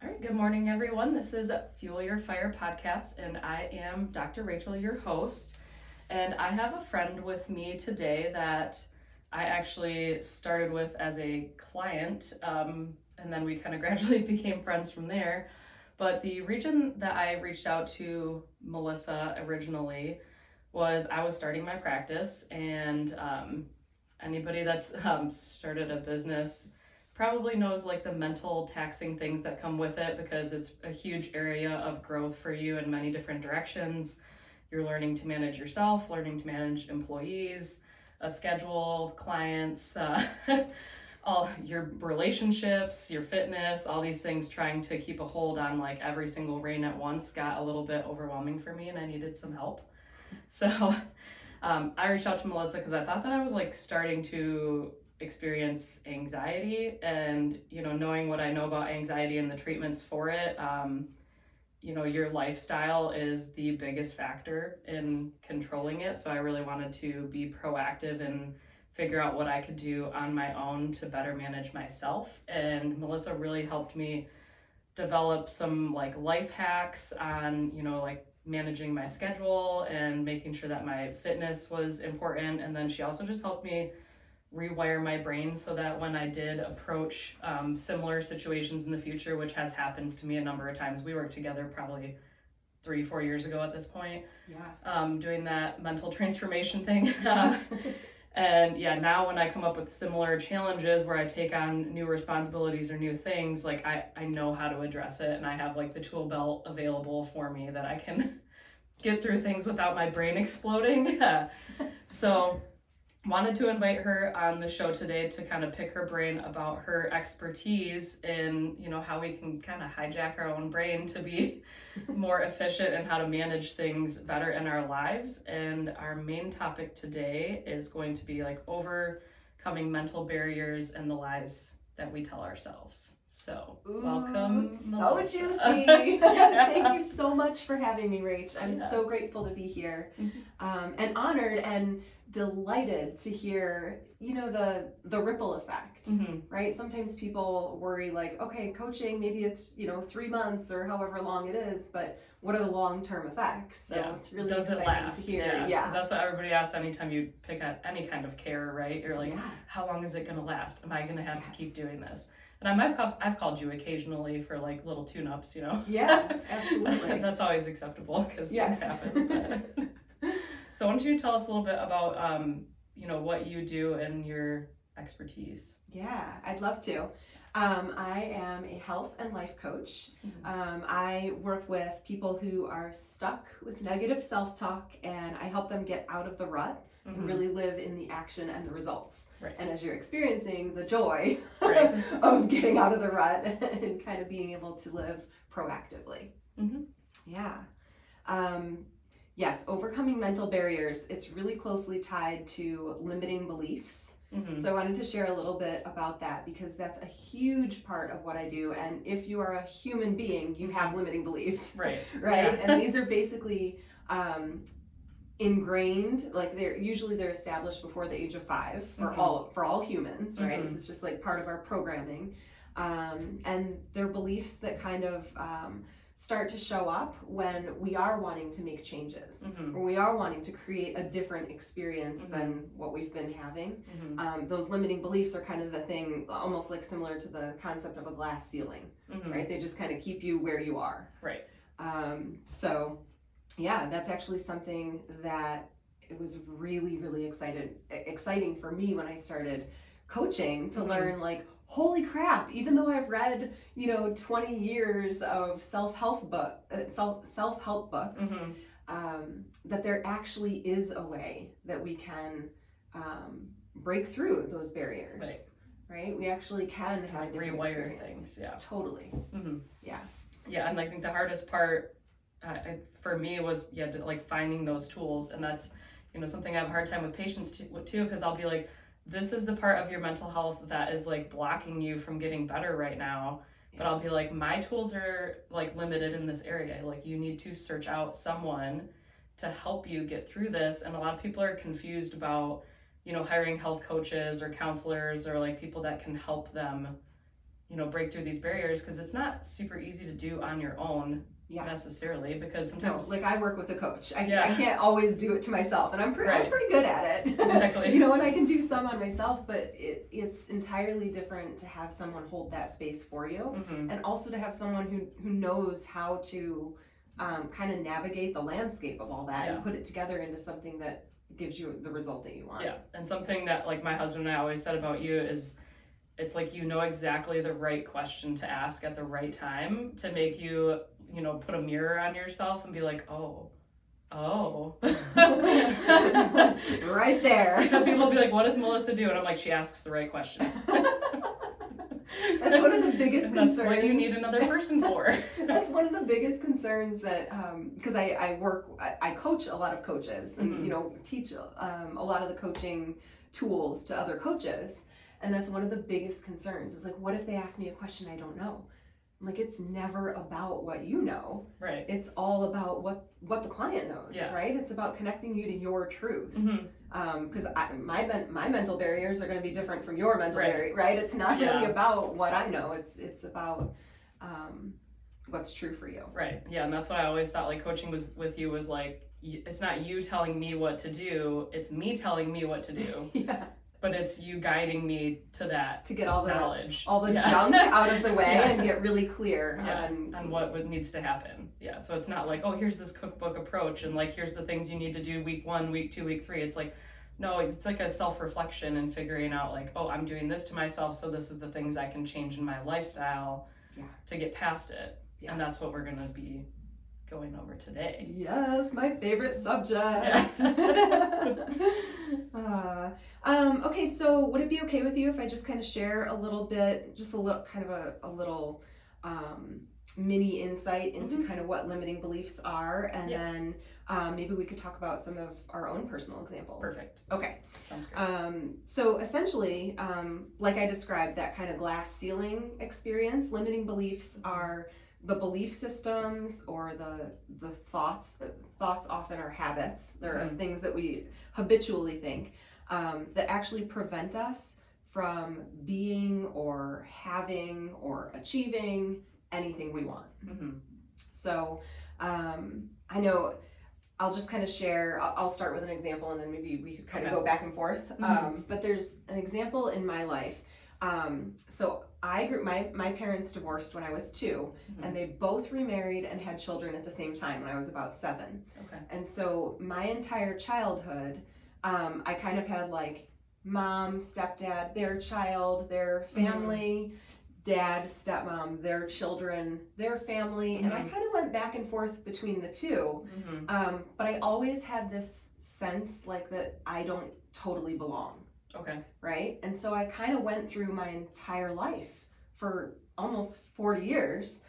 All right, good morning, everyone. This is Fuel Your Fire podcast, and I am Dr. Rachel, your host. And I have a friend with me today that I actually started with as a client, and then we kind of gradually became friends from there. But the reason that I reached out to Melissa originally was I was starting my practice, and anybody that's started a business probably knows like the mental taxing things that come with it because it's a huge area of growth for you in many different directions. You're learning to manage yourself, learning to manage employees, a schedule, clients, all your relationships, your fitness, all these things, trying to keep a hold on like every single rein at once got a little bit overwhelming for me and I needed some help. So I reached out to Melissa because I thought that I was like starting to experience anxiety, and knowing what I know about anxiety and the treatments for it, your lifestyle is the biggest factor in controlling it. So I really wanted to be proactive and figure out what I could do on my own to better manage myself. And Melissa really helped me develop some like life hacks on, like managing my schedule and making sure that my fitness was important. And then she also just helped me rewire my brain so that when I did approach similar situations in the future, which has happened to me a number of times, we worked together probably 3-4 years ago at this point. Yeah. Doing that mental transformation thing. And yeah, now when I come up with similar challenges where I take on new responsibilities or new things, like I know how to address it, and I have like the tool belt available for me that I can get through things without my brain exploding. So wanted to invite her on the show today to kind of pick her brain about her expertise in, how we can kind of hijack our own brain to be more efficient and how to manage things better in our lives. And our main topic today is going to be like overcoming mental barriers and the lies that we tell ourselves. So, welcome, so Melissa. juicy. Yeah. Thank you so much for having me, Rach. I'm so grateful to be here, and honored and delighted to hear, the ripple effect, right? Sometimes people worry like, okay, coaching, maybe it's, 3 months or however long it is, but what are the long-term effects? So it's really does it exciting last? to hear. Yeah, because that's what everybody asks anytime you pick up any kind of care, right? You're like, Yeah. how long is it going to last? Am I going to have to keep doing this? And I've called you occasionally for like little tune-ups, Yeah, absolutely. That's always acceptable because Yes. things happen. So why don't you tell us a little bit about, what you do and your expertise? Yeah, I'd love to. I am a health and life coach. I work with people who are stuck with negative self-talk, and I help them get out of the rut and really live in the action and the results. Right. And as you're experiencing the joy Right. of getting out of the rut and kind of being able to live proactively. Yeah. Yes, overcoming mental barriers, it's really closely tied to limiting beliefs. So I wanted to share a little bit about that because that's a huge part of what I do. And if you are a human being, you have limiting beliefs. Right. Right? Yeah. And these are basically ingrained, like they're established before the age of 5 for all humans, right? This is just like part of our programming. And they're beliefs that kind of start to show up when we are wanting to make changes, or we are wanting to create a different experience than what we've been having. Those limiting beliefs are kind of the thing, almost like similar to the concept of a glass ceiling, right? They just kind of keep you where you are. Right. So yeah, that's actually something that it was really, really exciting for me when I started coaching to learn, like, holy crap, even though I've read 20 years of self-help books, that there actually is a way that we can break through those barriers. Right? We actually can have a rewire things. Yeah, totally. Yeah, and I think the hardest part for me was like finding those tools, and that's something I have a hard time with patients too, because I'll be like, this is the part of your mental health that is like blocking you from getting better right now. But I'll be like, my tools are like limited in this area. Like, you need to search out someone to help you get through this. And a lot of people are confused about, hiring health coaches or counselors or like people that can help them break through these barriers, because it's not super easy to do on your own necessarily, because sometimes I work with a coach. I Yeah. can't always do it to myself, and I'm Right. pretty good at it. Exactly. And I can do some on myself, but it's entirely different to have someone hold that space for you, and also to have someone who knows how to kind of navigate the landscape of all that and put it together into something that gives you the result that you want. Yeah, and something that like my husband and I always said about you is, it's like exactly the right question to ask at the right time to make you, put a mirror on yourself and be like, oh. Right there. So people will be like, what does Melissa do? And I'm like, she asks the right questions. That's one of the biggest concerns. That's what you need another person for. That's one of the biggest concerns that, because I coach a lot of coaches and, teach a lot of the coaching tools to other coaches. And that's one of the biggest concerns is like, what if they ask me a question I don't know? I'm like, it's never about what you know. Right. It's all about what the client knows, right? It's about connecting you to your truth. Because my mental barriers are going to be different from your mental barrier, right? It's not really about what I know. It's about what's true for you. Right. Yeah, and that's what I always thought, like, coaching with you was like, it's not you telling me what to do, it's me telling me what to do. But it's you guiding me to that, to get all the knowledge, all the junk out of the way and get really clear on what needs to happen. Yeah, so it's not like, oh, here's this cookbook approach and like here's the things you need to do week 1, week 2, week 3. It's like, no, it's like a self-reflection and figuring out like, oh, I'm doing this to myself, so this is the things I can change in my lifestyle to get past it. And that's what we're gonna be going over today. Yes, my favorite subject. Okay, so would it be okay with you if I just kind of share a little bit, just a little kind of a little mini insight into kind of what limiting beliefs are, and then maybe we could talk about some of our own personal examples. Perfect. Okay. Sounds great. So essentially, like I described, that kind of glass ceiling experience, limiting beliefs are the belief systems or the thoughts often are habits. There are things that we habitually think that actually prevent us from being or having or achieving anything we want. So I know I'll just kind of share, I'll start with an example and then maybe we could kind of go back and forth. But there's an example in my life. So my parents divorced when I was 2, and they both remarried and had children at the same time when I was about 7. And so my entire childhood, I kind of had like mom, stepdad, their child, their family, dad, stepmom, their children, their family, and I kind of went back and forth between the two. But I always had this sense like that I don't totally belong. Right? And so I kind of went through my entire life for almost 40 years,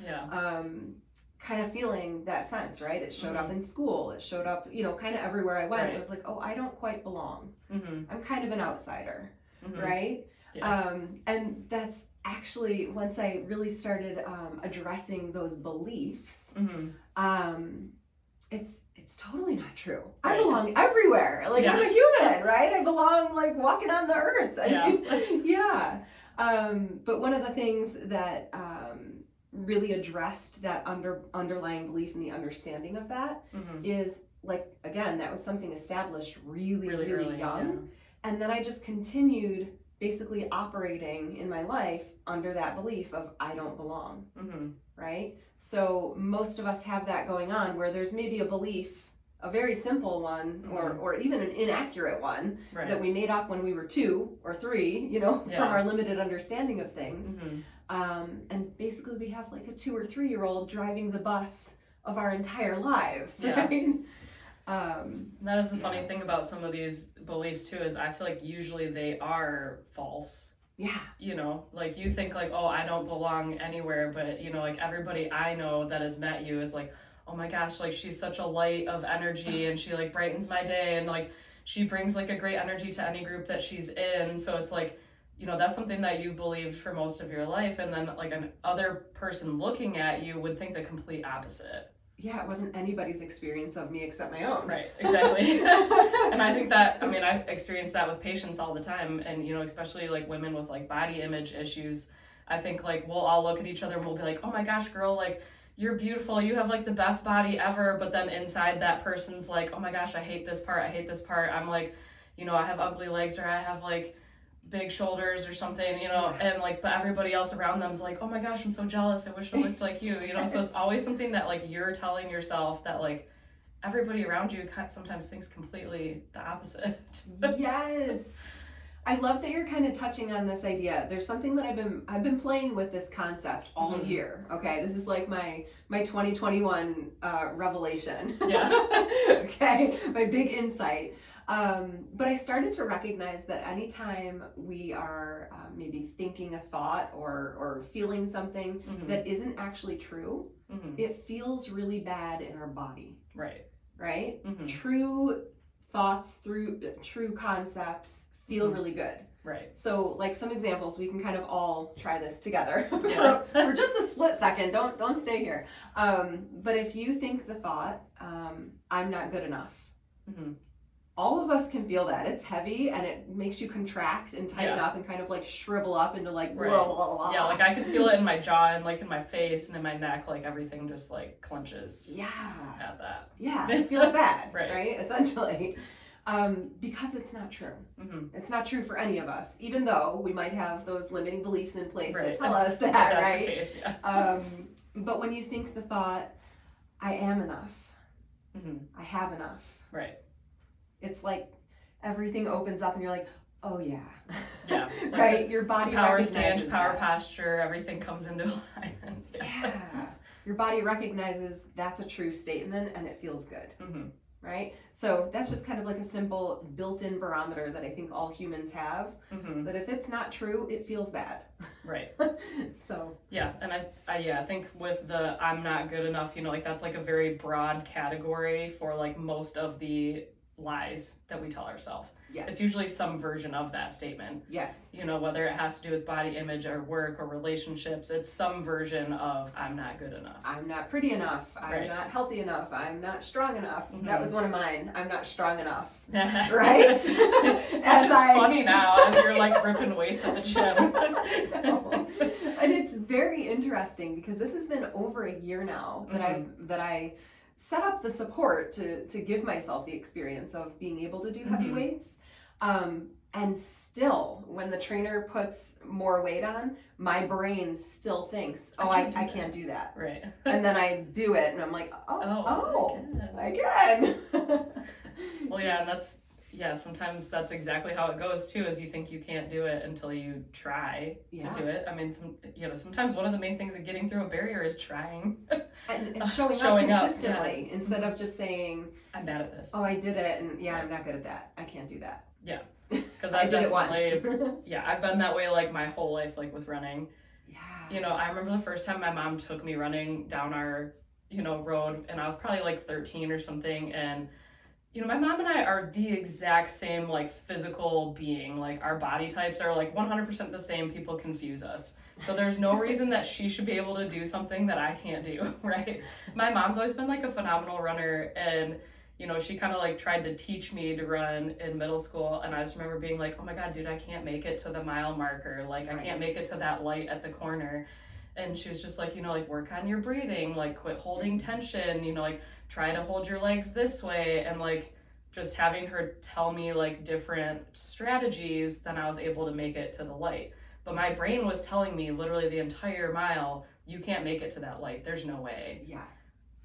kind of feeling that sense, right? It showed up in school. It showed up, kind of everywhere I went. It was like, oh, I don't quite belong. I'm kind of an outsider, right? And that's actually, once I really started addressing those beliefs, it's totally not true. I belong everywhere. Like I'm a human, right? I belong like walking on the earth. But one of the things that really addressed that underlying belief and the understanding of that is like, again, that was something established really early young. And then I just continued basically operating in my life under that belief of I don't belong, right? So most of us have that going on where there's maybe a belief, a very simple one, or even an inaccurate one that we made up when we were 2 or 3, from our limited understanding of things. And basically we have like a 2 or 3-year-old driving the bus of our entire lives, right? That is the funny thing about some of these beliefs too, is I feel like usually they are false. Like you think like, oh, I don't belong anywhere, but like everybody I know that has met you is like, oh my gosh, like she's such a light of energy and she like brightens my day and like she brings like a great energy to any group that she's in. So it's like, that's something that you've believed for most of your life, and then like an other person looking at you would think the complete opposite. It wasn't anybody's experience of me except my own. Right, exactly. And I think that, I experience that with patients all the time, and especially like women with like body image issues. I think like we'll all look at each other and we'll be like, oh my gosh, girl, like you're beautiful, you have like the best body ever, but then inside that person's like, oh my gosh, I hate this part, I hate this part. I'm like, I have ugly legs, or I have like big shoulders or something, and like, but everybody else around them's like, oh my gosh, I'm so jealous, I wish I looked like you, so it's always something that like you're telling yourself that like everybody around you sometimes thinks completely the opposite. Yes. I love that you're kind of touching on this idea. There's something that I've been playing with this concept all year. Okay, this is like my 2021 revelation. Yeah. Okay, my big insight. But I started to recognize that anytime we are maybe thinking a thought or feeling something that isn't actually true, it feels really bad in our body. Right. Right? True thoughts through true concepts feel really good. Right. So like some examples, we can kind of all try this together Yeah. for just a split second. Don't stay here. But if you think the thought, I'm not good enough, all of us can feel that. It's heavy and it makes you contract and tighten up and kind of like shrivel up into like blah, blah, blah. Yeah, like I can feel it in my jaw and like in my face and in my neck, like everything just like clenches. Yeah. At that. Yeah, I feel bad, Right. right? Essentially. Because it's not true. It's not true for any of us, even though we might have those limiting beliefs in place that tell us that, That's right? The case, yeah. But when you think the thought, I am enough, I have enough, right? It's like everything opens up and you're like, oh yeah. Yeah. Like right? Your body power recognizes stance, power that. posture, everything comes into alignment. Yeah. Your body recognizes that's a true statement and it feels good. Right? So that's just kind of like a simple built-in barometer that I think all humans have, that if it's not true, it feels bad. Right. So. Yeah, and I think with the I'm not good enough, like that's like a very broad category for like most of the lies that we tell ourselves. Yes. It's usually some version of that statement. Yes. Whether it has to do with body image or work or relationships, it's some version of I'm not good enough. I'm not pretty enough. I'm not healthy enough. I'm not strong enough. That was one of mine. I'm not strong enough. Right? It's funny now as you're like ripping weights at the gym. And it's very interesting because this has been over a year now that I set up the support to give myself the experience of being able to do heavy weights. And still, when the trainer puts more weight on, my brain still thinks, I can't do that. Right. And then I do it and I'm like, I can. Well, yeah, and sometimes that's exactly how it goes too, is you think you can't do it until you try to do it. I mean, sometimes one of the main things of getting through a barrier is trying. and showing up consistently instead of just saying, I'm bad at this. Oh, I did it, and I'm not good at that. I can't do that. Yeah. Because I did it once. I've been that way like my whole life, like with running. Yeah. I remember the first time my mom took me running down our, road, and I was probably like 13 or something, and my mom and I are the exact same like physical being. Like our body types are like 100% the same. People confuse us. So there's no reason that she should be able to do something that I can't do, right? My mom's always been like a phenomenal runner, and she kind of like tried to teach me to run in middle school, and I just remember being like, oh my God, dude, I can't make it to the mile marker. Like I can't make it to that light at the corner. And she was just like, like work on your breathing, like quit holding tension, like try to hold your legs this way. And like just having her tell me like different strategies, then I was able to make it to the light. But my brain was telling me literally the entire mile, you can't make it to that light. There's no way. Yeah.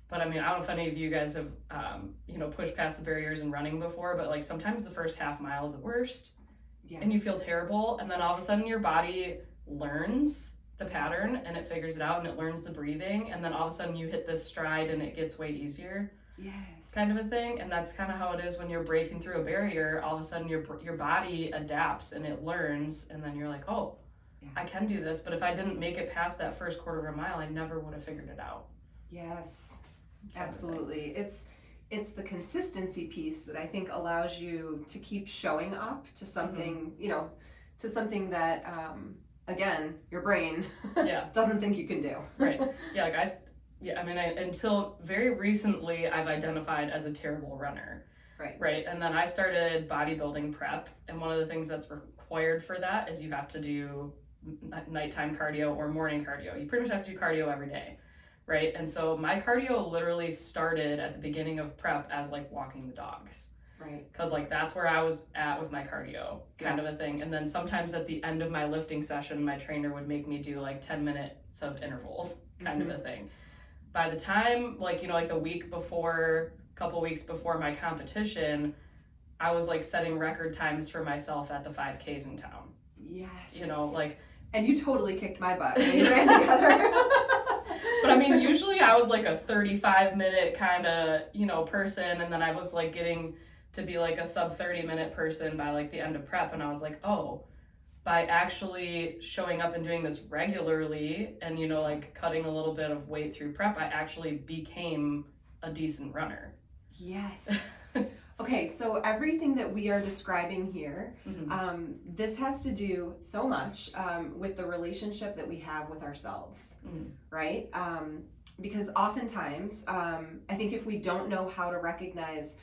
But I mean, I don't know if any of you guys have, pushed past the barriers in running before, but like sometimes the first half mile is the worst. Yeah. And you feel terrible. And then all of a sudden your body learns the pattern and it figures it out and it learns the breathing. And then all of a sudden you hit this stride and it gets way easier. Yes. Kind of a thing. And that's kind of how it is when you're breaking through a barrier. All of a sudden your body adapts and it learns. And then you're like, oh, yeah, I can do this. But if I didn't make it past that first quarter of a mile, I never would have figured it out. Yes. Absolutely. It's the consistency piece that I think allows you to keep showing up to something, to something that, again, your brain doesn't think you can do. Right. Yeah. Until very recently, I've identified as a terrible runner. Right. Right. And then I started bodybuilding prep. And one of the things that's required for that is you have to do nighttime cardio or morning cardio. You pretty much have to do cardio every day, right? And so my cardio literally started at the beginning of prep as like walking the dogs. Right. Because like that's where I was at with my cardio, kind of a thing. And then sometimes at the end of my lifting session, my trainer would make me do like 10 minutes of intervals, kind of a thing. By the time, like, you know, like the week before, couple weeks before my competition, I was like setting record times for myself at the 5Ks in town. Yes. You know, like. And you totally kicked my butt when we ran together. But I mean, usually I was like a 35-minute kind of, you know, person. And then I was like getting to be like a sub 30-minute person by like the end of prep. And I was like, oh, by actually showing up and doing this regularly and, you know, like cutting a little bit of weight through prep, I actually became a decent runner. Yes. Okay, so everything that we are describing here, this has to do so much with the relationship that we have with ourselves, right? Because oftentimes, I think if we don't know how to recognize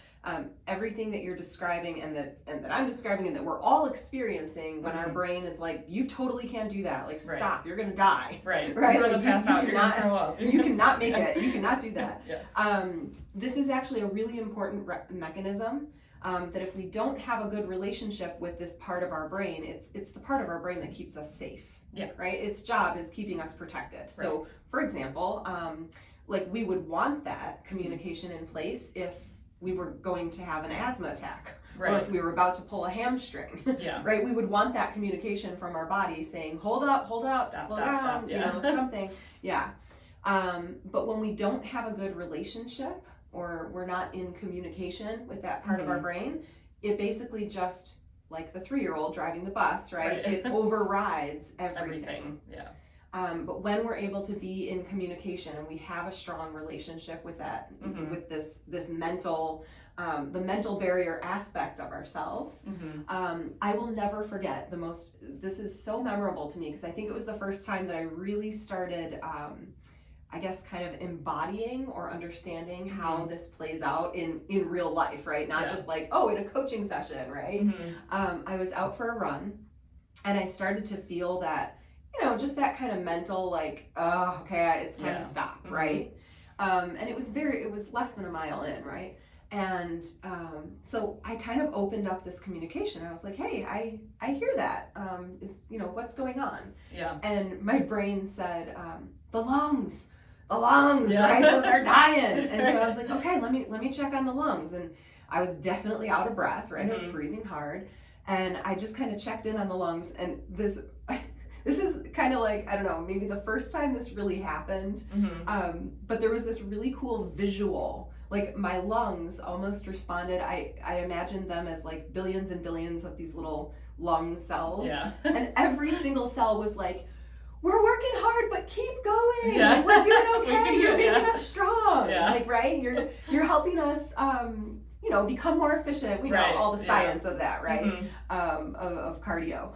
everything that you're describing and that I'm describing and that we're all experiencing when our brain is like, you totally can't do that. Like, stop, you're going to die. Right. Right. You're going to pass out. You're going to throw up. You cannot make it. You cannot do that. Yeah. This is actually a really important mechanism that if we don't have a good relationship with this part of our brain, it's the part of our brain that keeps us safe. Yeah. Right. Its job is keeping us protected. Right. So, for example, like we would want that communication in place if we were going to have an asthma attack, or if we were about to pull a hamstring, right? We would want that communication from our body saying, hold up, slow down, you know, something. Yeah. But when we don't have a good relationship or we're not in communication with that part of our brain, it basically just, like the 3-year-old driving the bus, right? It overrides everything. Yeah. But when we're able to be in communication and we have a strong relationship with that, with this mental, the mental barrier aspect of ourselves, I will never forget this is so memorable to me because I think it was the first time that I really started, I guess, kind of embodying or understanding how this plays out in real life, right? Not just like, oh, in a coaching session, right? I was out for a run and I started to feel that, you know, just that kind of mental, like, oh, okay, it's time to stop, right? And it was less than a mile in, right? And so I kind of opened up this communication. I was like, hey, I hear that. You know, what's going on? Yeah. And my brain said, the lungs, right? They're dying. And so I was like, okay, let me check on the lungs. And I was definitely out of breath, right? I was breathing hard. And I just kind of checked in on the lungs. And this is kind of like, I don't know, maybe the first time this really happened. But there was this really cool visual. Like my lungs almost responded. I imagined them as like billions and billions of these little lung cells. Yeah. And every single cell was like, we're working hard, but keep going. Yeah. Like, we're doing okay. You're making us strong. Yeah. Like, right? You're helping us, you know, become more efficient. We know all the science of that, right? Of cardio.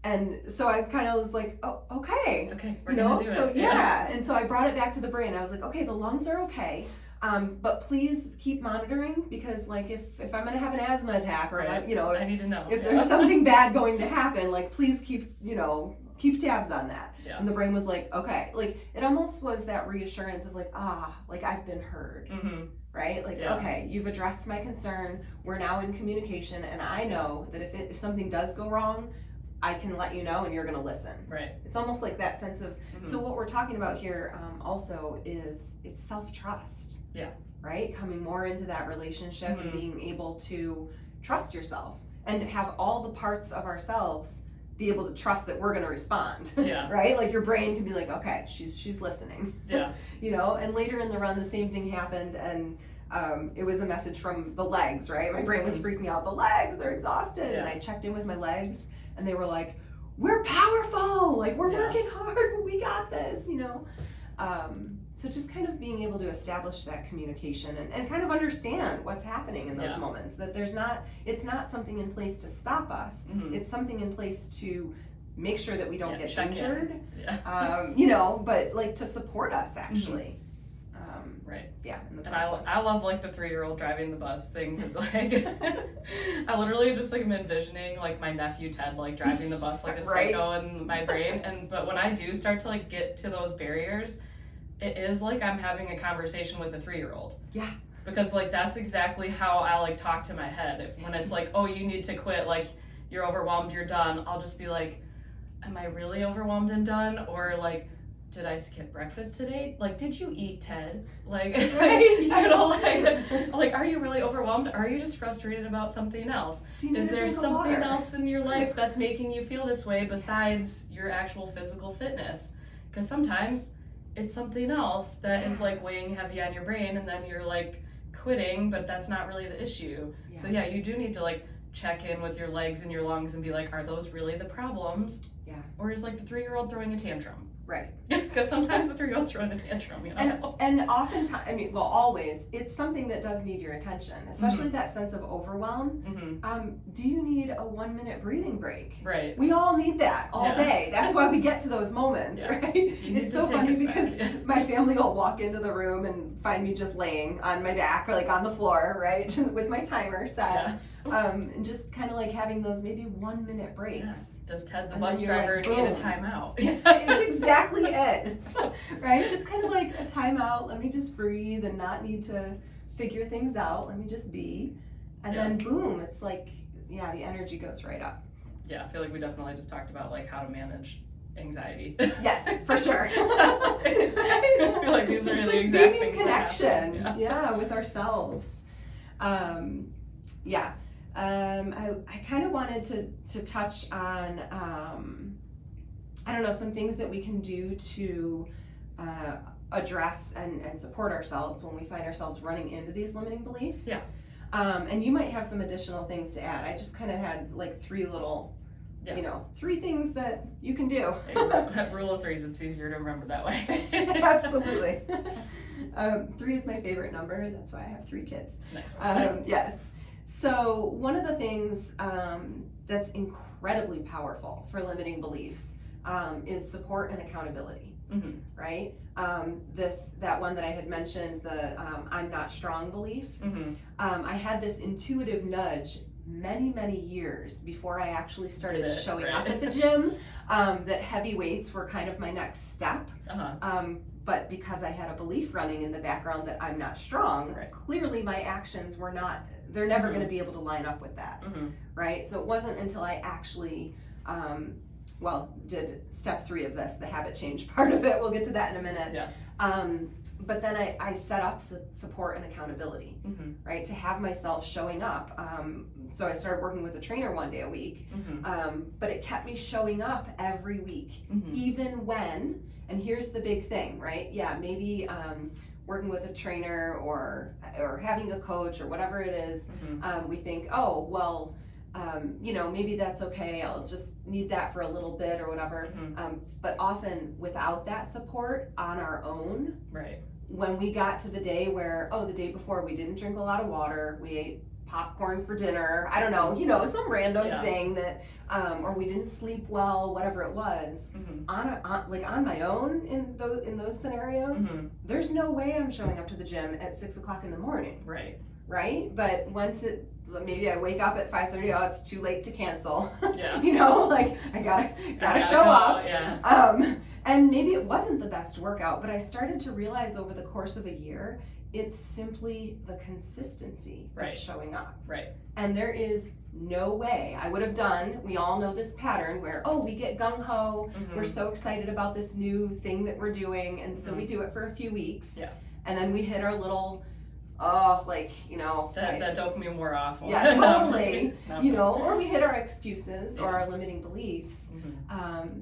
And so I kind of was like, oh, okay, we're you know, gonna do so it. and so I brought it back to the brain. I was like, okay, the lungs are okay. But please keep monitoring because like if I'm going to have an asthma attack or if, you know, I need to know if there's something bad going to happen, like please keep tabs on that. Yeah. And the brain was like, okay, like it almost was that reassurance of like, like I've been heard, right? Like, okay, you've addressed my concern. We're now in communication. And I know that if something does go wrong, I can let you know and you're going to listen. Right. It's almost like that sense of, so what we're talking about here also is it's self-trust. Yeah. Right? Coming more into that relationship and being able to trust yourself and have all the parts of ourselves be able to trust that we're going to respond. Yeah. Right? Like your brain can be like, okay, she's listening. Yeah. You know, and later in the run, the same thing happened and it was a message from the legs, right? My brain was freaking out. The legs, they're exhausted. And I checked in with my legs and they were like, we're powerful. Like we're working hard, but we got this, you know? So just kind of being able to establish that communication and kind of understand what's happening in those moments, that it's not something in place to stop us. It's something in place to make sure that we don't get injured, you know, but like to support us actually. Right. Yeah, in the And process. I love like the 3-year-old driving the bus thing because like I literally just like am envisioning like my nephew Ted like driving the bus like a Right. psycho in my brain. But when I do start to like get to those barriers, it is like I'm having a conversation with a 3-year-old. Yeah. Because like that's exactly how I like talk to my head. If when it's like, oh, you need to quit, like you're overwhelmed, you're done, I'll just be like, am I really overwhelmed and done? Or like, did I skip breakfast today? Like, did you eat, Ted? Like, Right. you know, like, are you really overwhelmed? Or are you just frustrated about something else? Do you need Is a there drink of something water? else in your life that's making you feel this way besides your actual physical fitness? Because sometimes it's something else that is like weighing heavy on your brain, and then you're like quitting, but that's not really the issue. Yeah. So yeah, you do need to like check in with your legs and your lungs and be like, are those really the problems? Yeah. Or is like the 3-year-old throwing a tantrum? Right. Because sometimes the 3-year-old's throwing a tantrum, you know? And oftentimes, I mean, well, always, it's something that does need your attention, especially that sense of overwhelm. Mm-hmm. Do you need a 1-minute breathing break? Right. We all need that all Yeah. day. That's why we get to those moments, Yeah. right? You need It's to so take funny a sec. because Yeah. my family will walk into the room and find me just laying on my back or like on the floor, right, with my timer set. Yeah. And just kind of like having those maybe 1-minute breaks. Yes. Does Ted the And bus then you're like, driver need a boom. timeout? It's exactly it, right? Just kind of like a timeout. Let me just breathe and not need to figure things out. Let me just be. And Yeah. then boom, it's like, yeah, the energy goes right up. Yeah, I feel like we definitely just talked about like how to manage anxiety. Yes, for sure. I feel like these are It's the like exact being in things that happen. connection, yeah, with ourselves. I kind of wanted to touch on, I don't know, some things that we can do to address and support ourselves when we find ourselves running into these limiting beliefs. Yeah. And you might have some additional things to add. I just kind of had like 3 little, Yeah. 3 things that you can do. Rule of 3s, it's easier to remember that way. Absolutely. 3 is my favorite number. That's why I have 3 kids. Nice. Yes. So one of the things that's incredibly powerful for limiting beliefs is support and accountability. Mm-hmm. Right? That one that I had mentioned, the I'm not strong belief. Mm-hmm. I had this intuitive nudge many years before I actually started showing up at the gym, that heavy weights were kind of my next step. Uh-huh. But because I had a belief running in the background that I'm not strong, Right. clearly my actions were not, they're never Mhm. going to be able to line up with that, Mm-hmm. right? So it wasn't until I actually, did step 3 of this, the habit change part of it. We'll get to that in a minute. Yeah. But then I set up support and accountability, Mm-hmm. right? To have myself showing up. So I started working with a trainer 1 day a week, Mm-hmm. but it kept me showing up every week, Mm-hmm. even when, and here's the big thing, right? Yeah, maybe working with a trainer or having a coach or whatever it is, Mm-hmm. we think, oh, well, maybe that's okay. I'll just need that for a little bit or whatever. Mm-hmm. But often without that support on our own, Right. when we got to the day where, the day before we didn't drink a lot of water, we ate popcorn for dinner, I don't know, some random Yeah. thing that, or we didn't sleep well, whatever it was, Mm-hmm. on my own in those scenarios, Mm-hmm. there's no way I'm showing up to the gym at 6 o'clock in the morning, Right. right? But maybe I wake up at 5:30, it's too late to cancel. Yeah. I gotta show go, up. Yeah. And maybe it wasn't the best workout, but I started to realize over the course of a year, it's simply the consistency Right. of showing up. Right. And there is no way I would have done, we all know this pattern where, we get gung-ho, Mm-hmm. we're so excited about this new thing that we're doing, and so we do it for a few weeks. Yeah. And then we hit our little, that dopamine wore off. yeah, totally. No. Or we hit our excuses or our limiting beliefs, Mm-hmm.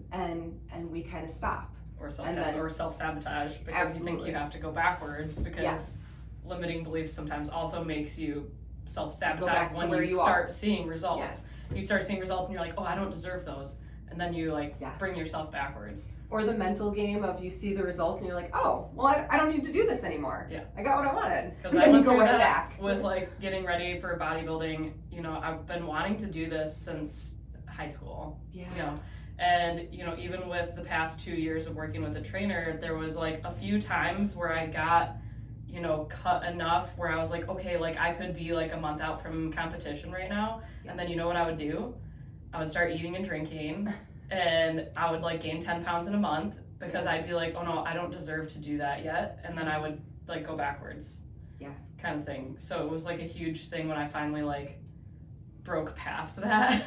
and we kind of stop. Or then- self-sabotage because you think Absolutely. you have to go backwards because Yes. limiting beliefs sometimes also makes you Go back self-sabotage to when where you you start are. seeing results. Yes. You start seeing results and you're like, I don't deserve those. And then you Yeah. bring yourself backwards. Or the mental game of you see the results and you're like, I don't need to do this anymore. Yeah. I got what I wanted. Because And I then you went go through right that back. with getting ready for bodybuilding. I've been wanting to do this since high school. Yeah. And even with the past 2 years of working with a trainer, there was a few times where I got you know, cut enough where I was like, okay, like I could be like a month out from competition right now. And then you know what I would do? I would start eating and drinking and I would like gain 10 pounds in a month because I'd be like, oh no, I don't deserve to do that yet. And then I would like go backwards. Yeah. Kind of thing. So it was like a huge thing when I finally like broke past that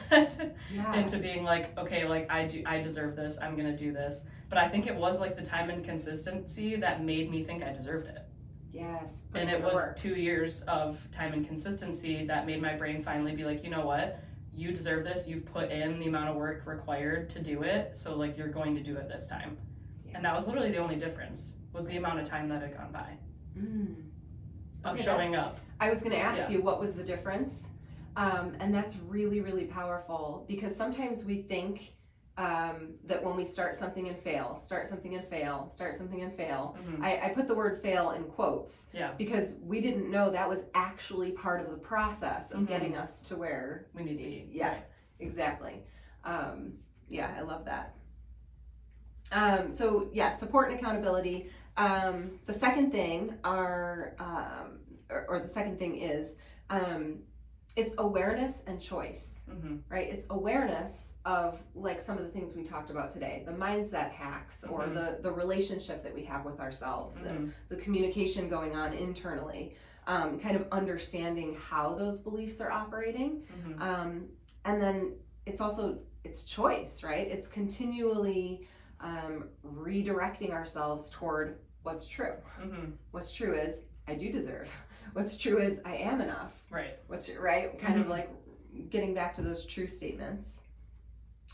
into being like, okay, like I deserve this. I'm going to do this. But I think it was like the time and consistency that made me think I deserved it. Yes. And it was 2 years of time and consistency that made my brain finally be like, you know what? You deserve this. You've put in the amount of work required to do it. So like you're going to do it this time. Yeah. And that was literally the only difference was the amount of time that had gone by. Of showing up. I was going to ask you what was the difference. And that's really, really powerful because sometimes we think that when we start something and fail, I put the word fail in quotes because we didn't know that was actually part of the process of getting us to where we need to be. Yeah, right. Exactly. I love that. Support and accountability. The second thing is it's awareness and choice, right? It's awareness of like some of the things we talked about today, the mindset hacks or the relationship that we have with ourselves, the communication going on internally, kind of understanding how those beliefs are operating. And then it's choice, right? It's continually redirecting ourselves toward what's true. What's true is I do deserve. What's true is I am enough. Right. Kind of like getting back to those true statements.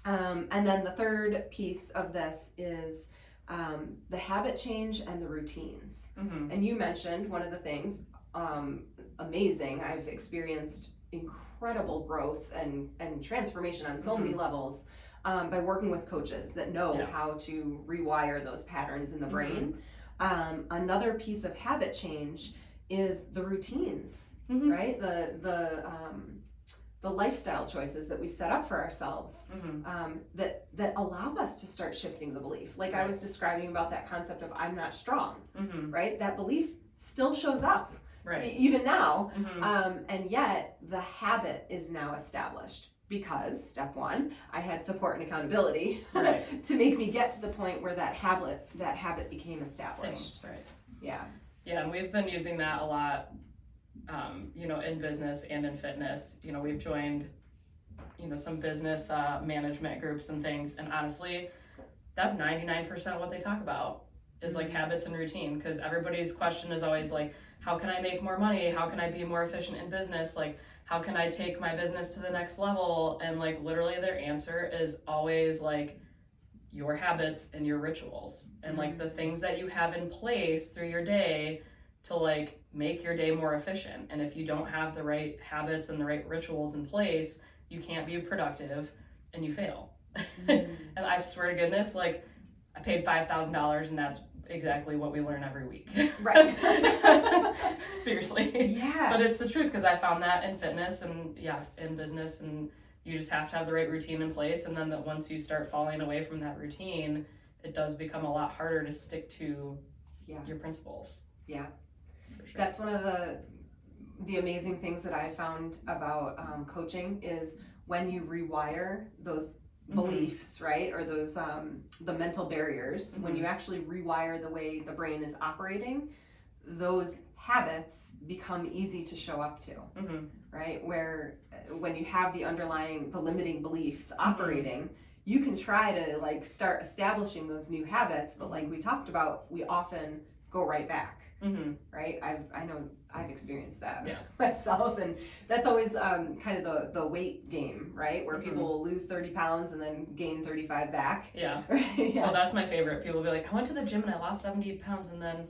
And then the third piece of this is the habit change and the routines. And you mentioned one of the things, amazing. I've experienced incredible growth and transformation on so many levels by working with coaches that know how to rewire those patterns in the brain. Another piece of habit change is the routines, right? The lifestyle choices that we set up for ourselves that allow us to start shifting the belief. Like I was describing about that concept of I'm not strong, right? That belief still shows up even now, and yet the habit is now established because step one, I had support and accountability to make me get to the point where that habit became established. Yeah, and we've been using that a lot, in business and in fitness. We've joined, some business management groups and things, and honestly, that's 99% of what they talk about is like habits and routine, because everybody's question is always like, how can I make more money? How can I be more efficient in business? Like, how can I take my business to the next level? And like literally their answer is always like your habits and your rituals and like the things that you have in place through your day to like make your day more efficient. And if you don't have the right habits and the right rituals in place, you can't be productive and you fail. And I swear to goodness, like I paid $5,000 and that's exactly what we learn every week. Right. Seriously. Yeah. But it's the truth because I found that in fitness and in business, and you just have to have the right routine in place. And then that once you start falling away from that routine, it does become a lot harder to stick to your principles. Yeah. For sure. That's one of the amazing things that I found about coaching is when you rewire those beliefs, right? Or those, the mental barriers, when you actually rewire the way the brain is operating, those habits become easy to show up to, right? Where when you have the limiting beliefs operating, you can try to like start establishing those new habits, but like we talked about, we often go right back. Right? I know I've experienced that myself, and that's always kind of the weight game, right? Where people will lose 30 pounds and then gain 35 back. Yeah. Well, that's my favorite. People will be like, I went to the gym and I lost 70 pounds and then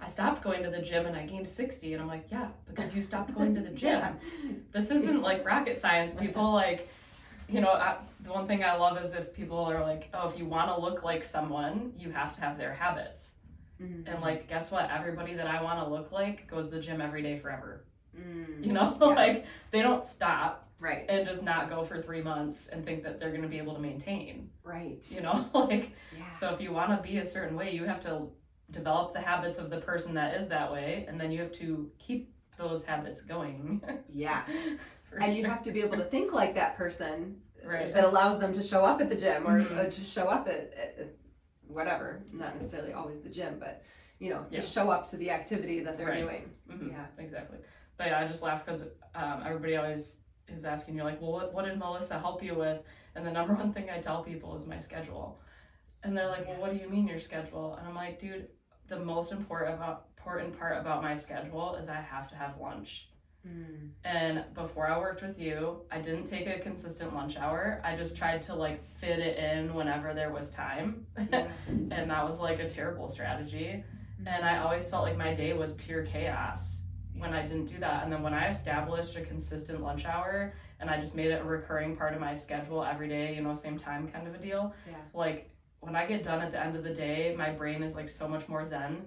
I stopped going to the gym and I gained 60. And I'm like, yeah, because you stopped going to the gym. This isn't like rocket science. People like, the one thing I love is if people are like, oh, if you want to look like someone, you have to have their habits. And like, guess what? Everybody that I want to look like goes to the gym every day forever. Like they don't stop and just not go for 3 months and think that they're going to be able to maintain. Right. So if you want to be a certain way, you have to develop the habits of the person that is that way, and then you have to keep those habits going. Yeah. And you have to be able to think like that person, right, that allows them to show up at the gym, or Mhm. to show up at whatever, not necessarily always the gym, but you know, to Yeah. show up to the activity that they're Right. doing. Mhm. Yeah. Exactly. But yeah, I just laugh because everybody always is asking you like, well, what did Melissa help you with? And the number one thing I tell people is my schedule. And they're like, well, what do you mean your schedule? And I'm like, dude, the most important part about my schedule is I have to have lunch. Mm. And before I worked with you, I didn't take a consistent lunch hour. I just tried to like fit it in whenever there was time. Yeah. And that was like a terrible strategy. And I always felt like my day was pure chaos when I didn't do that. And then when I established a consistent lunch hour and I just made it a recurring part of my schedule every day, you know, same time kind of a deal. Yeah. Like when I get done at the end of the day, my brain is like so much more zen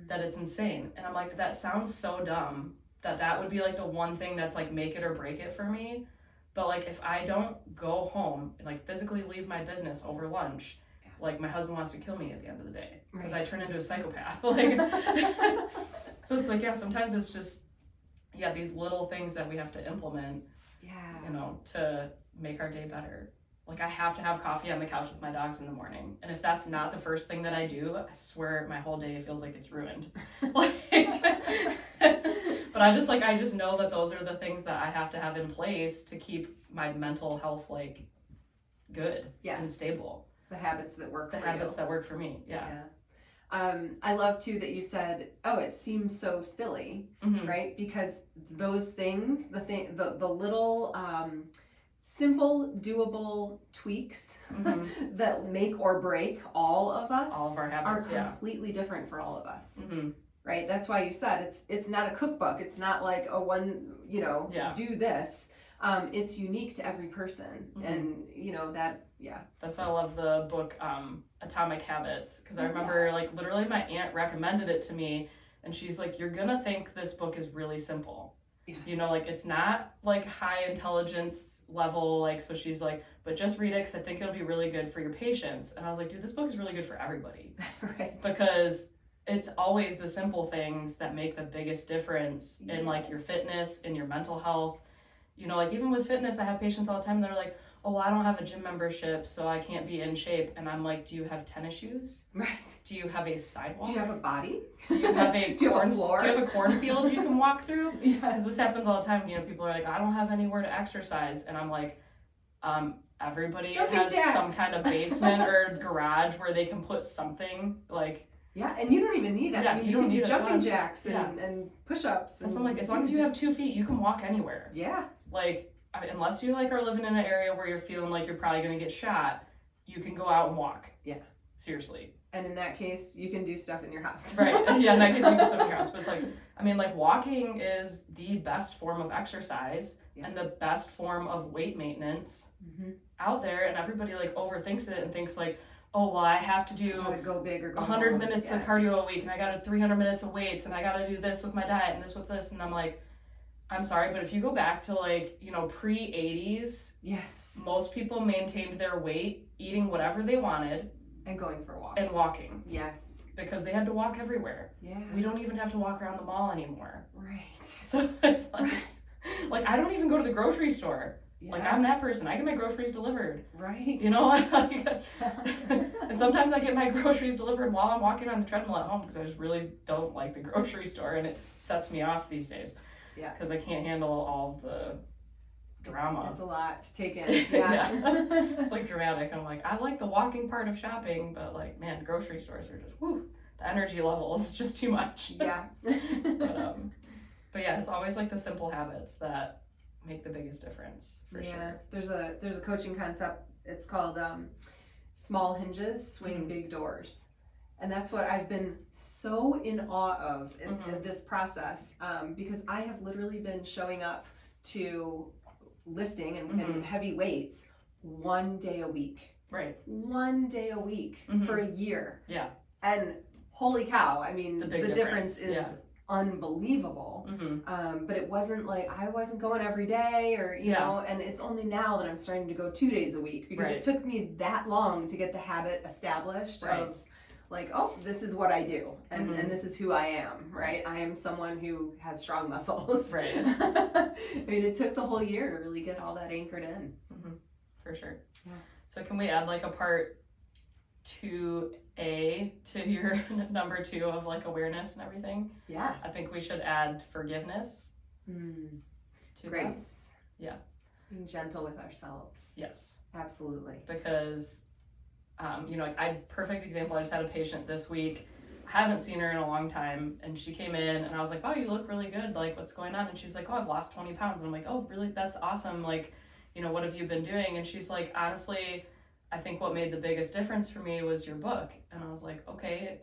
that it's insane. And I'm like, that sounds so dumb that would be like the one thing that's like make it or break it for me. But like if I don't go home and like physically leave my business over lunch, like my husband wants to kill me at the end of the day because I turn into a psychopath. Like, so it's like, yeah, sometimes it's just, yeah, these little things that we have to implement, Yeah. you know, to make our day better. Like I have to have coffee on the couch with my dogs in the morning. And if that's not the first thing that I do, I swear my whole day feels like it's ruined. Like, but I just know that those are the things that I have to have in place to keep my mental health like good and stable. The habits that work The for habits you. that work for me. Yeah. I love too that you said, oh, it seems so silly, Mhm. right? Because those things, the little simple, doable tweaks Mhm. that make or break all of us All of our are habits. Yeah. completely different for all of us, Mhm. right? That's why you said it's not a cookbook. It's not like a one, you know, Yeah. do this. It's unique to every person, Mhm. and you know that. Yeah. That's why I love the book Atomic Habits, because I remember Yes. like literally my aunt recommended it to me, and she's like, you're gonna think this book is really simple. Yeah. You know, like it's not like high intelligence level, like, so she's like, but just read it because I think it'll be really good for your patients. And I was like, dude, this book is really good for everybody. Right. Because it's always the simple things that make the biggest difference in like your fitness, in your mental health. You know, like even with fitness, I have patients all the time that are like, oh, well, I don't have a gym membership, so I can't be in shape. And I'm like, do you have tennis shoes? Right. Do you have a sidewalk? Do you have a body? Do you have a Do you have a floor? Do you have a cornfield you can walk through? Yes. Because this happens all the time. You know, people are like, I don't have anywhere to exercise. And I'm like, everybody Jumping has jacks. some kind of basement or garage where they can put something like. Yeah, and you don't even need it. Yeah, I mean, you you don't can do need a jumping ton. jacks Yeah. and push-ups. And so I'm like, as long as you have 2 feet, you can walk anywhere. Yeah. Like, I mean, unless you like are living in an area where you're feeling like you're probably gonna get shot, you can go out and walk. Yeah. Seriously. And in that case, you can do stuff in your house. Right. Yeah, in that case you can do stuff in your house. But it's like, I mean, like walking is the best form of exercise and the best form of weight maintenance out there, and everybody like overthinks it and thinks like, oh well, I have to do Gotta go big or go 100 home. minutes of Yes. cardio a week, and I got to 300 minutes of weights, and I got to do this with my diet and this with this, and I'm like, I'm sorry, but if you go back to like, you know, pre-80s, Yes. most people maintained their weight eating whatever they wanted And going for walks. and walking Yes. because they had to walk everywhere. Yeah. We don't even have to walk around the mall anymore. Right. So it's like I don't even go to the grocery store. Yeah. Like I'm that person. I get my groceries delivered. Right. You know, and sometimes I get my groceries delivered while I'm walking on the treadmill at home because I just really don't like the grocery store, and it sets me off these days. Yeah. Because I can't handle all the drama. It's a lot to take in. Yeah. It's like dramatic. I'm like, I like the walking part of shopping, but like, man, grocery stores are just whoo. The energy level is just too much. Yeah. But yeah, it's always like the simple habits that make the biggest difference for sure. There's a coaching concept. It's called small hinges swing big doors, and that's what I've been so in awe of in this process, because I have literally been showing up to lifting and heavy weights 1 day a week. Right. 1 day a week for a year. Yeah. And holy cow! I mean, The difference is unbelievable. But it wasn't like I wasn't going every day or you know, and it's only now that I'm starting to go 2 days a week because it took me that long to get the habit established of like, oh, this is what I do, and this is who I am, right? I am someone who has strong muscles. Right. I mean, it took the whole year to really get all that anchored in. For sure. Yeah. So can we add like a part 2A to your number 2 of like awareness and everything? Yeah. I think we should add forgiveness to grace. That. Yeah. Being gentle with ourselves. Yes. Absolutely. Because, perfect example, I just had a patient this week. I haven't seen her in a long time, and she came in and I was like, oh, you look really good. Like, what's going on? And she's like, oh, I've lost 20 pounds. And I'm like, oh, really? That's awesome. Like, what have you been doing? And she's like, honestly, I think what made the biggest difference for me was your book. And I was like, okay,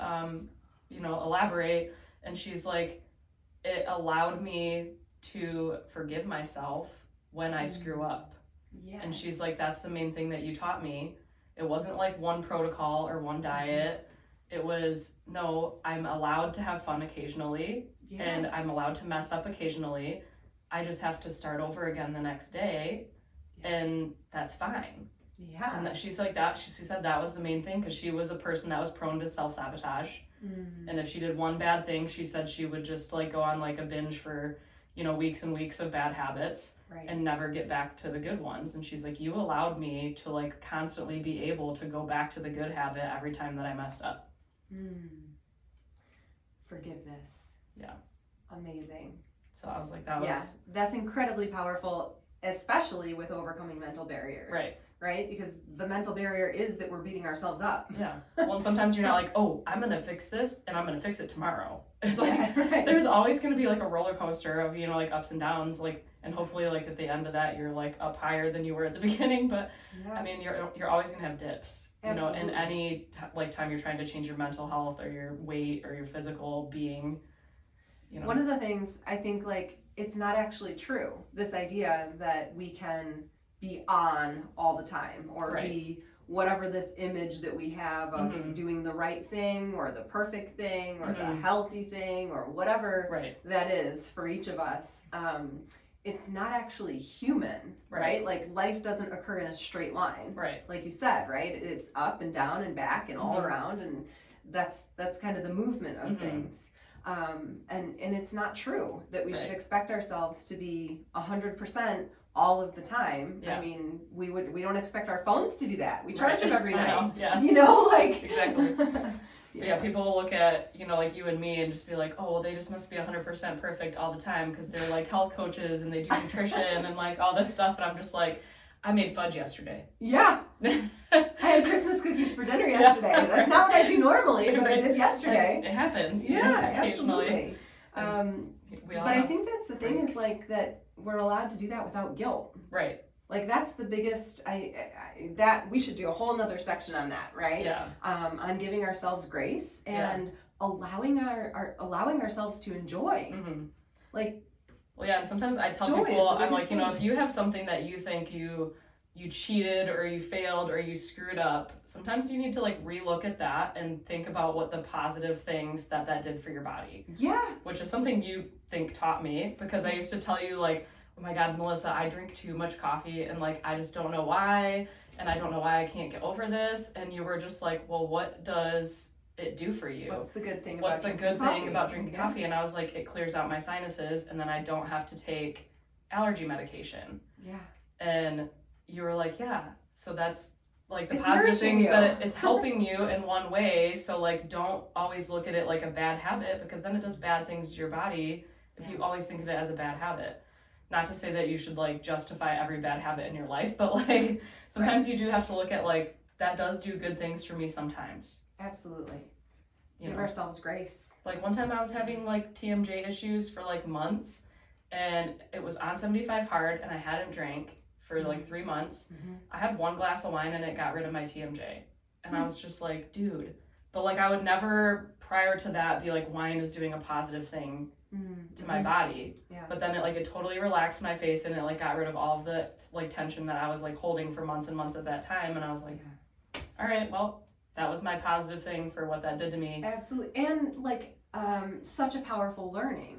elaborate. And she's like, it allowed me to forgive myself when I screw up. Yes. And she's like, that's the main thing that you taught me. It wasn't like one protocol or one diet. It was, no, I'm allowed to have fun occasionally, and I'm allowed to mess up occasionally. I just have to start over again the next day, and that's fine. Yeah. And that she's like that. She said that was the main thing, because she was a person that was prone to self-sabotage. And if she did one bad thing, she said she would just like go on like a binge for, weeks and weeks of bad habits. Right. And never get back to the good ones. And she's like, you allowed me to like constantly be able to go back to the good habit every time that I messed up. Forgiveness. Yeah. Amazing. So I was like, that was... Yeah, that's incredibly powerful, especially with overcoming mental barriers. Right? Because the mental barrier is that we're beating ourselves up. Yeah. Well, and sometimes you're not like, oh, I'm going to fix this and I'm going to fix it tomorrow. It's like, there's always going to be like a roller coaster of, like ups and downs, like, and hopefully like at the end of that, you're like up higher than you were at the beginning. But I mean, you're always going to have dips, Absolutely. In any like time you're trying to change your mental health or your weight or your physical being, One of the things I think, like, it's not actually true, this idea that we can be on all the time or be whatever this image that we have of doing the right thing or the perfect thing or the healthy thing or whatever that is for each of us. It's not actually human, right? Like, life doesn't occur in a straight line, like you said, right? It's up and down and back and all around, and that's kind of the movement of things. And it's not true that we should expect ourselves to be 100% all of the time. I mean, we don't expect our phones to do that. We charge them every night. Exactly. People will look at, like you and me and just be like, oh, well, they just must be 100% perfect all the time because they're like health coaches and they do nutrition and like all this stuff. And I'm just like, I made fudge yesterday. Yeah. I had Christmas cookies for dinner yesterday. That's not what I do normally, but I did yesterday. Like, it happens. Yeah, absolutely. But I think that's the thing is like that we're allowed to do that without guilt. Right. Like, that's the biggest, that we should do a whole nother section on that, right? Yeah. On giving ourselves grace and allowing allowing ourselves to enjoy. Like, well, yeah, and sometimes I tell people, I'm like, if you have something that you think you cheated or you failed or you screwed up, sometimes you need to like relook at that and think about what the positive things that did for your body. Yeah. Which is something you think taught me, because I used to tell you like, oh my God, Melissa, I drink too much coffee and like, I just don't know why. And I don't know why I can't get over this. And you were just like, well, what does it do for you? What's the good thing about drinking coffee? And I was like, it clears out my sinuses and then I don't have to take allergy medication. Yeah. And you were like, yeah, so that's like the positive things that it's helping you in one way. So like, don't always look at it like a bad habit, because then it does bad things to your body if you always think of it as a bad habit. Not to say that you should like justify every bad habit in your life, but like sometimes you do have to look at like, that does do good things for me sometimes. Absolutely. Give ourselves grace. Like one time I was having like TMJ issues for like months, and it was on 75 hard and I hadn't drank for like 3 months. I had 1 glass of wine and it got rid of my TMJ. And I was just like, dude. But like, I would never prior to that be like, wine is doing a positive thing to my body. Yeah. But then it totally relaxed my face and it like got rid of all of the like tension that I was like holding for months and months at that time. And I was like, all right, well, that was my positive thing for what that did to me. Absolutely. And like, such a powerful learning.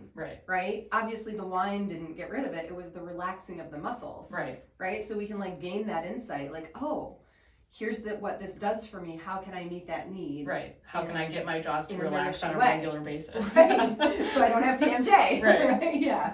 Right? Obviously the wine didn't get rid of it. It was the relaxing of the muscles. Right? So we can like gain that insight, like, oh, here's what this does for me. How can I meet that need? Right. How can I get my jaws to in a relax on a nourishing way. regular basis? Right. So I don't have TMJ. Right. Yeah.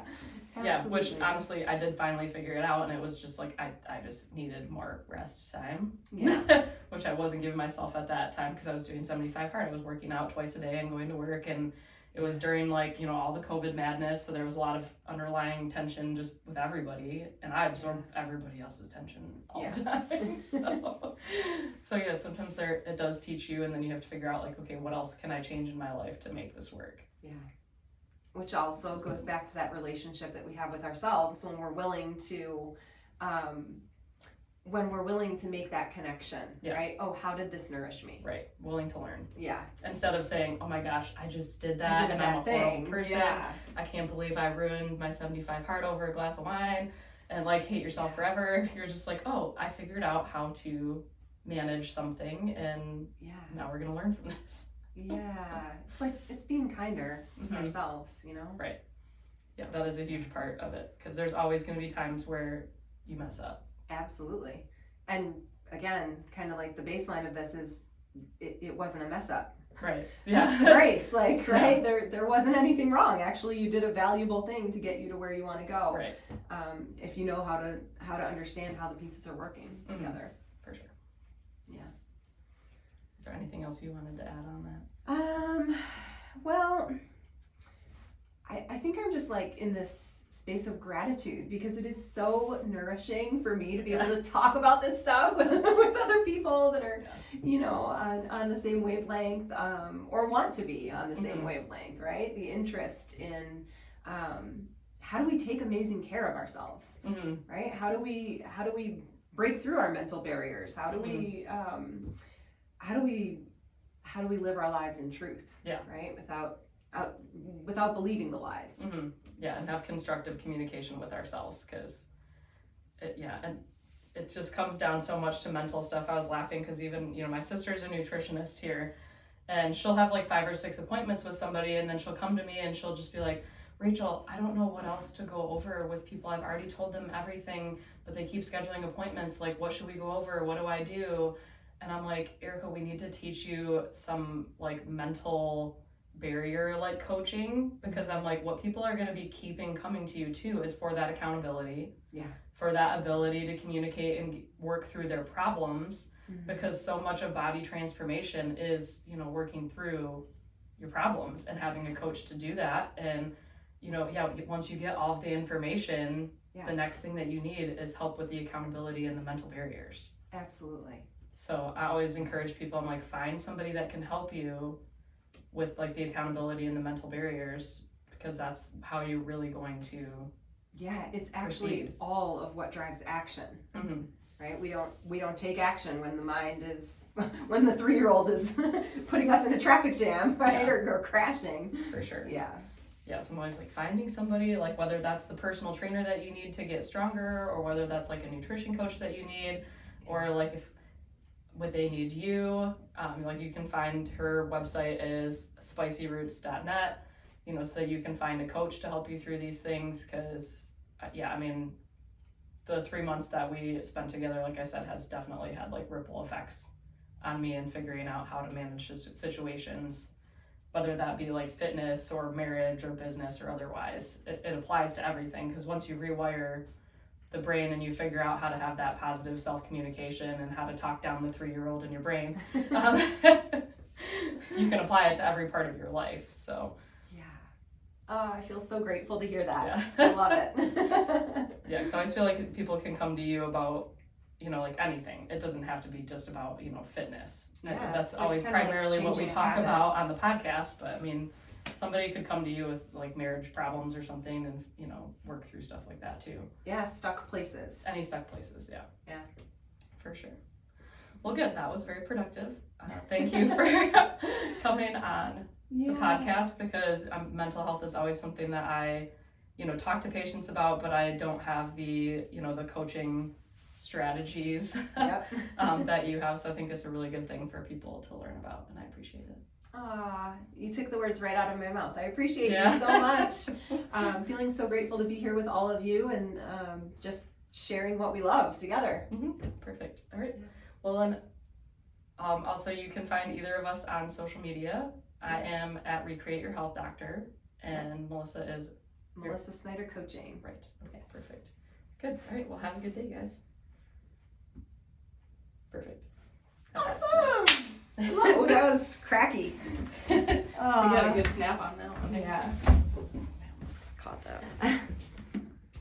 Yeah, which Absolutely. honestly, I did finally figure it out, and it was just like I just needed more rest time, Yeah. which I wasn't giving myself at that time because I was doing 75 hard. I was working out twice a day and going to work, and it was during like, you know, all the COVID madness, so there was a lot of underlying tension just with everybody, and I absorbed everybody else's tension all the time. So yeah, sometimes it does teach you, and then you have to figure out like, okay, what else can I change in my life to make this work? Yeah. Which also goes back to that relationship that we have with ourselves when we're willing to make that connection, right? Oh, how did this nourish me? Right, willing to learn. Yeah. Instead of saying, oh my gosh, I just did that and I'm a horrible person. Yeah. I can't believe I ruined my 75 hard over a glass of wine, and like hate yourself forever. You're just like, oh, I figured out how to manage something, and now we're gonna learn from this. Yeah, it's like it's being kinder to ourselves, you know? Right. Yeah, that is a huge part of it, because there's always going to be times where you mess up. Absolutely. And again, kind of like the baseline of this is it wasn't a mess up. Right. That's the grace, like, right? There wasn't anything wrong. Actually, you did a valuable thing to get you to where you want to go. Right. If you know how to understand how the pieces are working together. For sure. Yeah. Is there anything else you wanted to add on that? Well, I think I'm just like in this space of gratitude because it is so nourishing for me to be able to talk about this stuff with other people that are, you know, on the same wavelength, or want to be on the same wavelength, right? The interest in, how do we take amazing care of ourselves, right? How do we break through our mental barriers? How do we live our lives in truth? Yeah. Right. Without believing the lies. Yeah, and have constructive communication with ourselves, because and it just comes down so much to mental stuff. I was laughing because even, you know, my sister's a nutritionist here, and she'll have like 5 or 6 appointments with somebody, and then she'll come to me and she'll just be like, Rachel, I don't know what else to go over with people. I've already told them everything, but they keep scheduling appointments. Like, what should we go over? What do I do? And I'm like, Erica, we need to teach you some like mental barrier like coaching, because I'm like, what people are going to be coming to you too is for that accountability, for that ability to communicate and work through their problems, because so much of body transformation is, you know, working through your problems and having a coach to do that. And, you know, once you get all of the information, the next thing that you need is help with the accountability and the mental barriers. Absolutely. So I always encourage people, I'm like, find somebody that can help you with like the accountability and the mental barriers, because that's how you're really going to it's actually proceed. All of what drives action. Right? We don't take action when the mind is when the 3-year-old is putting us in a traffic jam, right? Or crashing. For sure. Yeah, so I'm always like finding somebody, like whether that's the personal trainer that you need to get stronger, or whether that's like a nutrition coach that you need, or like if they need you, like you can find her website is spicyroots.net, you know, so that you can find a coach to help you through these things, because I mean, the 3 months that we spent together, like I said, has definitely had like ripple effects on me in figuring out how to manage situations, whether that be like fitness or marriage or business or otherwise. It applies to everything, because once you rewire the brain and you figure out how to have that positive self-communication and how to talk down the 3-year-old in your brain, you can apply it to every part of your life. So I feel so grateful to hear that. I love it. Because I always feel like people can come to you about, you know, like anything. It doesn't have to be just about, you know, fitness. That's always like primarily what we talk about on the podcast, but I mean, somebody could come to you with like marriage problems or something, and, you know, work through stuff like that too. Stuck places. Any stuck places, for sure. Well, good. That was very productive. Thank you for coming on the podcast, because mental health is always something that I, you know, talk to patients about, but I don't have the, you know, the coaching strategies that you have. So I think it's a really good thing for people to learn about, and I appreciate it. You took the words right out of my mouth. I appreciate you so much. Feeling so grateful to be here with all of you, and just sharing what we love together. Perfect. All right. Well, and also you can find either of us on social media. I am at Recreate Your Health Doctor, and Melissa is Melissa Snyder Coaching. right. Okay, Yes. perfect. Good. All right. Well, have a good day, guys. Perfect. Awesome. Oh, that was cracky. We got a good snap on that one. Yeah. I almost caught that.